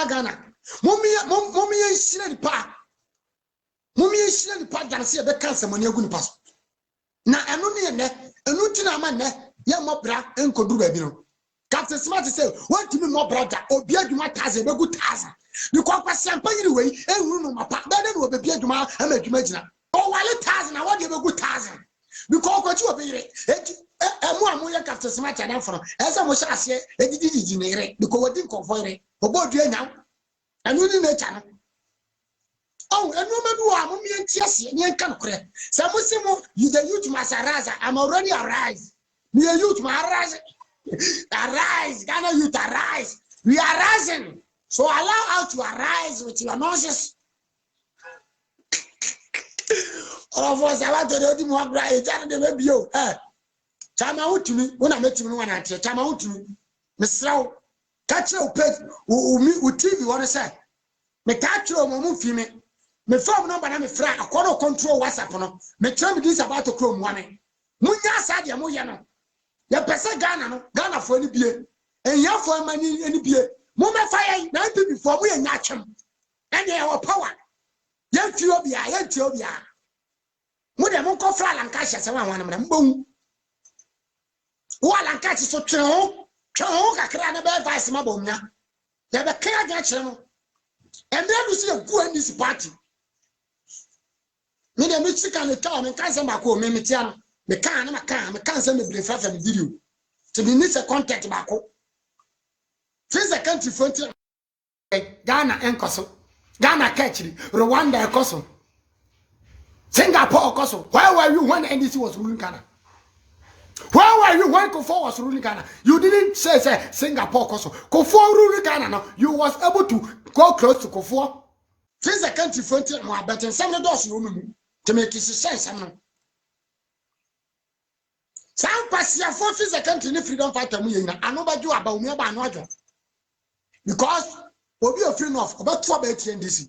Gana. Mummy is pa. Mummy is pa dance the cancer when you're going to pass. Now, I don't need a nutina man, young mobra, and could do baby. Captain Smart say, what to be more brother, or beard you might has a good task. You call for sample anyway, and room my part, then will be beard you might have a imagine. Oh, while it has, and I want you a good task. Because what you be and more Captain Smart and for as I was saying, it did generate because what didn't conform it. For both you now, and you didn't channel. Oh, and no matter what, me and Chelsea, and you can't correct. Some you the youth must arise. I'm already arise. Me a youth must arise. Arise, Ghana youth arise. We are rising. So allow out to arise with your nonsense. All of us, I want to do more bright. The baby, you. Chama out to me when I met him one at Chama out to me. Miss Row, catch your pet who TV, what I say. Me catch your mom, female. Me phone number, I'm a friend. I can't control WhatsApp. No, me tell me this about to chrome one. Munya Sadia Muyano. Ya pesa Ghana for any beer. And ya for money any beer. Mumma fire 90 before we are natural. And our power. Young Thiobia, young Thiobia. Mother Monco Fly and Cash as one of them. Boom. While and catch so true. Choka Crana Bear Vice Mabona. They have a clear natural. And then we see a good in this party. Me the Mexican town and can't send my call, Mimitiano. Me can't send me brief from the video. To be needs a contact back. Face a country frontier. Ghana and Koso. Ghana Ketchy, Rwanda and Koso. Singapore Koso. Where were you when NDC was ruling Ghana? Where were you when Akufo was ruling Ghana? You didn't say Singapore Koso. Akufo ruling Ghana. No, you was able to go close to Akufo. Face a country frontier, more better. Some of those women to make it sense. Some passia for a country in freedom fighter. I know about you about me about no because we'll be a friend of about 2 about NDC.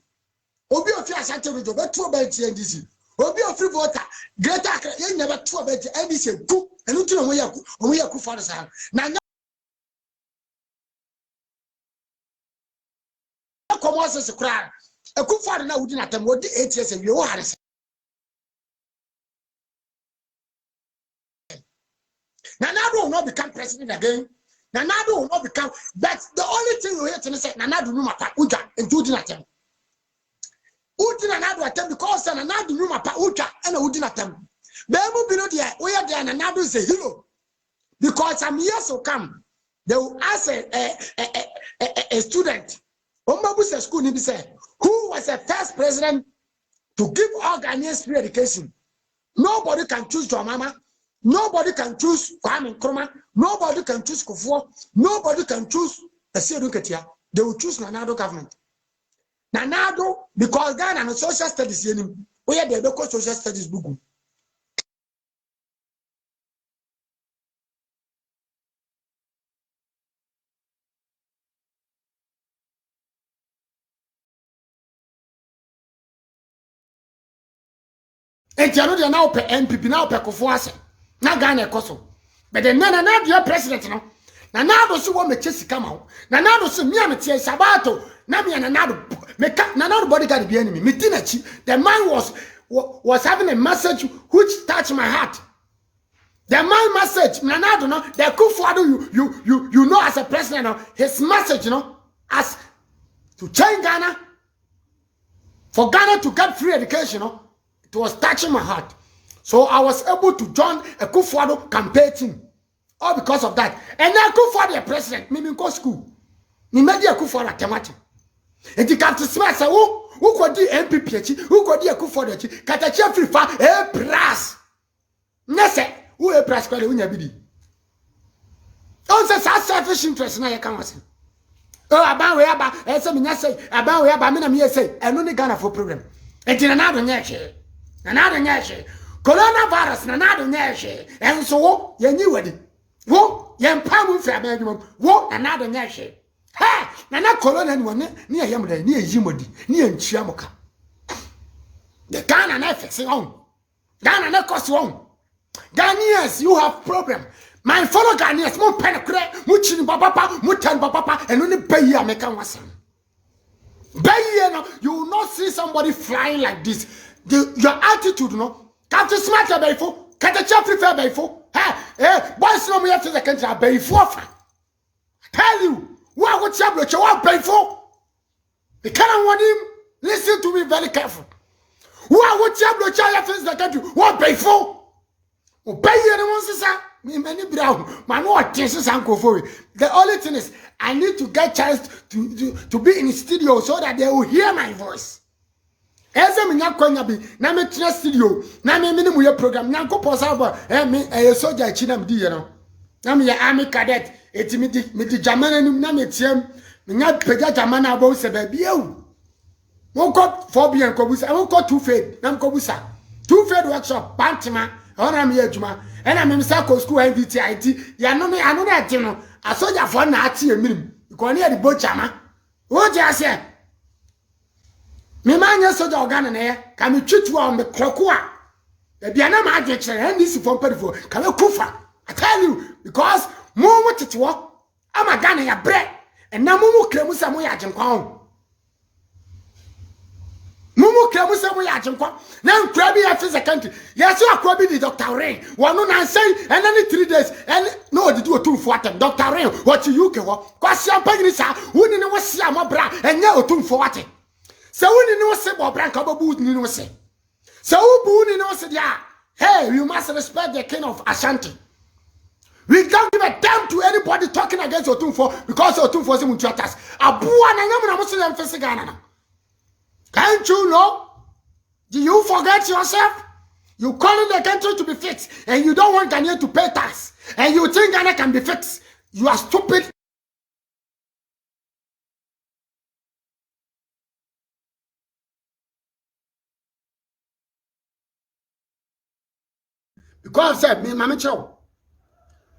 We'll be a free asante with about 2 about NDC. We'll be a free voter. Greater, you never 2 about NDC. Go and look to we are for the now. Come on, as a crowd. A good father now wouldn't attempt what the 8 years and you are. Nanado will not become president again. Nanado will not become. That's the only thing we hear to say. Nanado no matter Uja and do attempt. Uja Nanado attempt because Nanado no matter Uja and a Udin attempt. Bemu below there, we are there. Nanado is a hero because some years will come. They will ask a student. Ombabusa school need to say who was the first president to give all Ghanaians free education. Nobody can choose your mama. Nobody can choose Kwame Nkrumah. Nobody can choose Kufuor. Nobody can choose Asiedu Ketia. They will choose Nanado government. Nanado, because Ghana and social studies, we are the local social studies book. And you know they now pay MPP now pay Kufuor. Na Ghana koso but the na dear president no na do so wo meche come out na do so me ametie sabato na me na do make na do bodyguard be enemy me tinachi the man was having a message which touched my heart. The man message na do no the Akufo Addo you know as a president no, his message as to change Ghana for Ghana to get free education it was touching my heart. So I was able to join a Akufo Addo campaign team. All because of that. And now Akufo Addo president, me go school. Me made Akufo Addo temati. And the Captain Smart say, who could do MPP? Who could do Akufo Addo? Katachi free fa a brass. Nese, who a brass kwale unya bidi. On say selfish interest na ye kan wase. Oh aban we aba, e say me nya say, aban we aba me na me say, eno ni Ghana for problem. And na do nya hwe. Na do nya hwe. Coronavirus na do nyehwe enso wo yenyi wadi wo yempamu fi abadwum wo na do nyehwe ha na corona ni woni ni eyam da ni eyimodi ni entua moka the Ghana na fix on Ghana na cause on Ghanaians you have problem my fellow Ghanaians mo pen kure mo chini papa mo tan papa eno ni bayi ameka wasam you will not see somebody flying like this. Your attitude, no. Captain Smart Bayfo, Catacha prefer Bayfo. Boys, no, we have to the country Bayfo. Tell you, what would you have to pay for? The can't want him. Listen to me very careful. What would you have to the country? What pay for? Obey anyone, sister. Me many brown. Man, what Jesus uncle for it. The only thing is, I need to get chance to be in the studio so that they will hear my voice. As a mina konya bi na me tena studio na me minimum your program na ko posa ba me soldier chinam di ye no na me army cadet eti me di jamana nim na me tiam me nya pega jamana abo se ba biu won ko phobia ko busa won ko two fade na ko busa two fade workshop pantima ona me adwuma ena me sa ko school NVTIT ya no me anu na ati no a soldier for na ati emirim ko ne e di bo chama wo je ase me manya soja organ na ye ka me twitu on me kroko a e bia na ma adwe kire NDC for perifo ka me kufa. I tell you, because mo tetewo ama Ghana ya bre and na mo kremu sa mo ya agenkwa ho mo kremu sa mo ya agenkwa na nkra bi ya fisa country yes akwa bi di Dr. Rain wono na say and then 3 days and no did do 240 Dr. Rain what you ke ho kwasi ampagini sa woni ne wo sia mo bra enya otumfo so when you know say Bobranka Babu ni no say. So who no say yeah. Hey, you must respect the king of Ashanti. We can't give a damn to anybody talking against Otumfo because Otumfo is in chatters. Abua na nyamu na Muslim face Ghana. Can't you know? Do you forget yourself? You calling the country to be fixed and you don't want Ghana to pay tax and you think Ghana can be fixed. You are stupid. Because said me mama chow.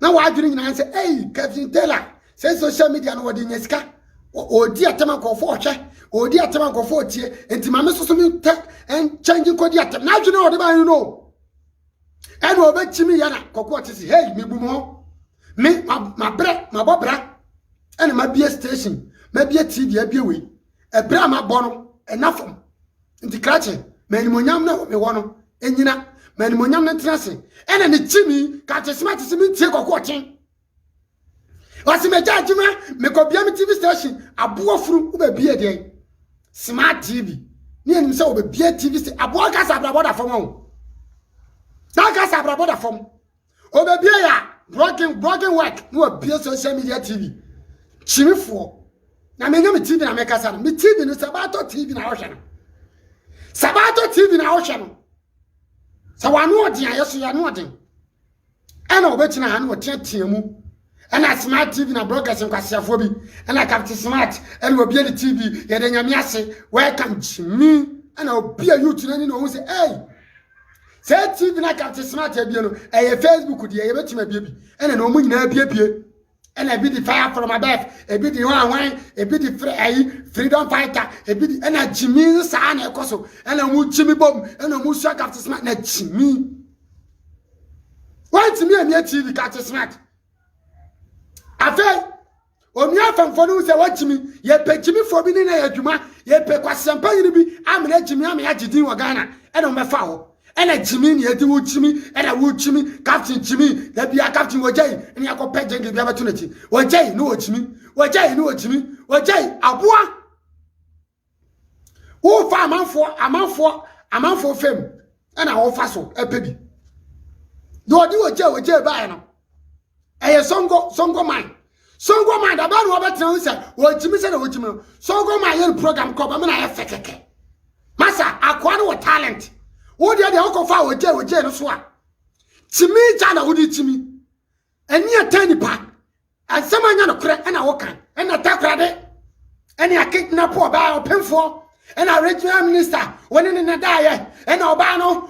Now why doing and say, hey, Captain Taylor, say social media no wadi nyeska. O di atema ko fo hwe. O di atema ko fo tie. Enti mama so me and changing ko di atem. Now you know what you know. And we be chimi ya na kokko tisi. Hey, me bu mo. Me my bobra. And my BS station. My BS TV abie we. E bra ma bono enough. Enti krache. Me ni monyam na me wono. Enyina mani monyam na ntrase ena ne chimi ka tesmati simi tie kokko chen wasi me jajuma me ko bia me TV station abo afuru uba bia de smart TV ni enim se uba bia TV station abo ka sa brabo da fom o da ka sa brabo da fom uba bia ya broken work no bia social media TV chimifo na me nyam TV na me ka sa me TV no Sabato TV na wo hwe no Sabato TV na wo hwe no so wanu odin ayeso ya no odin ana obetina ha no tiatiamu ana smart TV na broadcasting kwasiafo bi ana Captain Smart ana obi ani TV ye de nyame ase welcome Jimmy ana obi youth na ni no say hey say TV na Captain Smart abie no Facebook de ye betima bie bi ana no mu nyina bie ana bi di fire from above e bi di wan e bi di freedom fighter e bi di ana Jimmy sa na ekoso ana mu Jimmy bom ana mu sha Captain Smart na Jimmy want me and TV Captain Smart afa omi afamfo no say what Jimmy ye pe Jimmy for bi ni na adwuma ye pe kwasempa yiri bi amena Jimmy amya gidin wa Ghana ana o mefa ho ena Jimmy ni edi wo Jimmy ena wo Jimmy Captain Jimmy da bia Captain wojai eni akopɛ jenge bia beto nachi wojai no Jimmy wojai no Jimmy wojai aboa wo fa amanfo fam ena wo fa so epebi do odi wojai ba no eye songo man da ba no obetra wo say wo Jimmy say na wo Jimmy songo man ye program ko ba me na ye fekeke masa akwa no talent wo dia de okofa wojai no so a Jimmy jana wo di Jimmy eni atani pa asema nya no kre ena wo kan ena takrade eni akidnap oba opemfo ena regional minister woni ne na daye ena oba no